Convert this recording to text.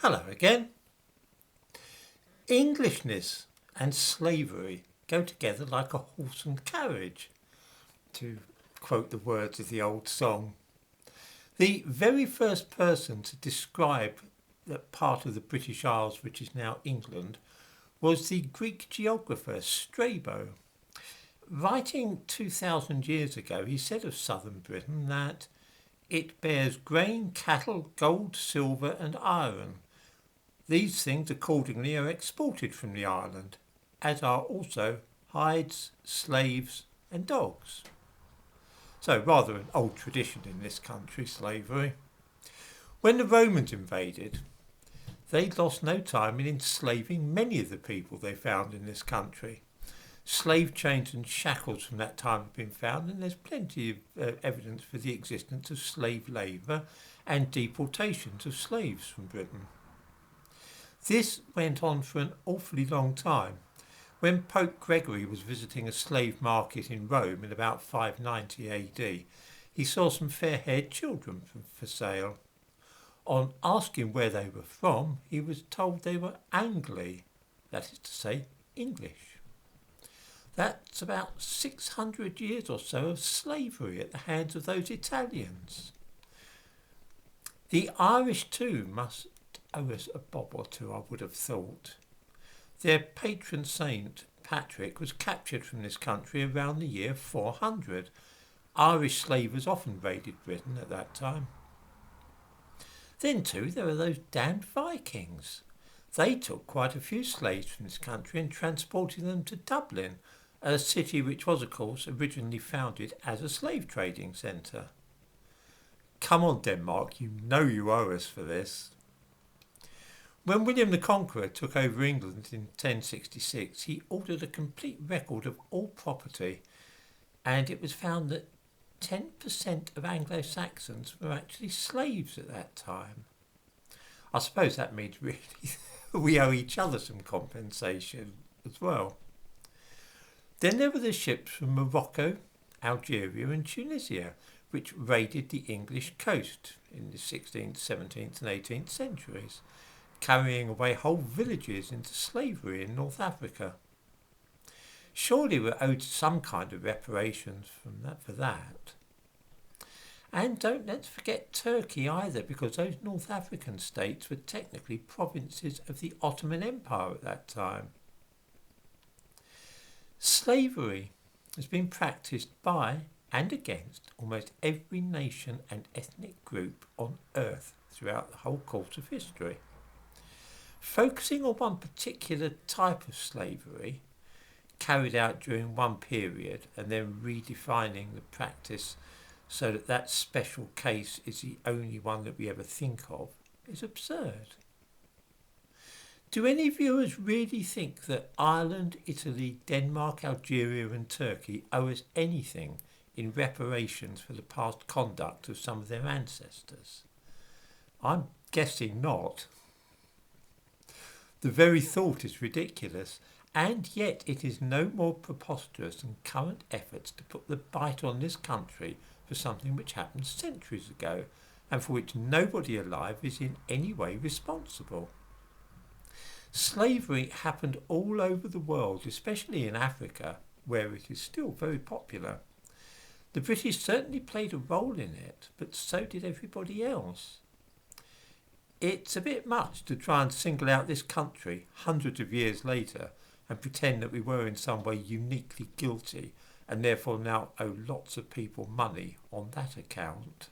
Hello again. Englishness and slavery go together like a horse and carriage, to quote the words of the old song. The very first person to describe that part of the British Isles which is now England was the Greek geographer Strabo. Writing 2,000 years ago, he said of southern Britain that it bears grain, cattle, gold, silver and iron. These things accordingly are exported from the island, as are also hides, slaves and dogs. So rather an old tradition in this country, slavery. When the Romans invaded, they lost no time in enslaving many of the people they found in this country. Slave chains and shackles from that time have been found, and there's plenty of evidence for the existence of slave labour and deportations of slaves from Britain. This went on for an awfully long time. When Pope Gregory was visiting a slave market in Rome in about 590 AD, he saw some fair-haired children for sale. On asking where they were from, he was told they were Angli, that is to say, English. That's about 600 years or so of slavery at the hands of those Italians. The Irish too must owe us a bob or two, I would have thought. Their patron saint, Patrick, was captured from this country around the year 400. Irish slavers often raided Britain at that time. Then too, there are those damned Vikings. They took quite a few slaves from this country and transported them to Dublin, a city which was, of course, originally founded as a slave trading centre. Come on, Denmark, you know you owe us for this. When William the Conqueror took over England in 1066, he ordered a complete record of all property, and it was found that 10% of Anglo-Saxons were actually slaves at that time. I suppose that means really we owe each other some compensation as well. Then there were the ships from Morocco, Algeria and Tunisia, which raided the English coast in the 16th, 17th and 18th centuries, carrying away whole villages into slavery in North Africa. Surely we're owed some kind of reparations for that. And don't let's forget Turkey either, because those North African states were technically provinces of the Ottoman Empire at that time. Slavery has been practiced by and against almost every nation and ethnic group on earth throughout the whole course of history. Focusing on one particular type of slavery carried out during one period and then redefining the practice so that that special case is the only one that we ever think of is absurd. Do any viewers really think that Ireland, Italy, Denmark, Algeria and Turkey owe us anything in reparations for the past conduct of some of their ancestors? I'm guessing not. The very thought is ridiculous, and yet it is no more preposterous than current efforts to put the bite on this country for something which happened centuries ago and for which nobody alive is in any way responsible. Slavery happened all over the world, especially in Africa, where it is still very popular. The British certainly played a role in it, but so did everybody else. It's a bit much to try and single out this country hundreds of years later and pretend that we were in some way uniquely guilty and therefore now owe lots of people money on that account.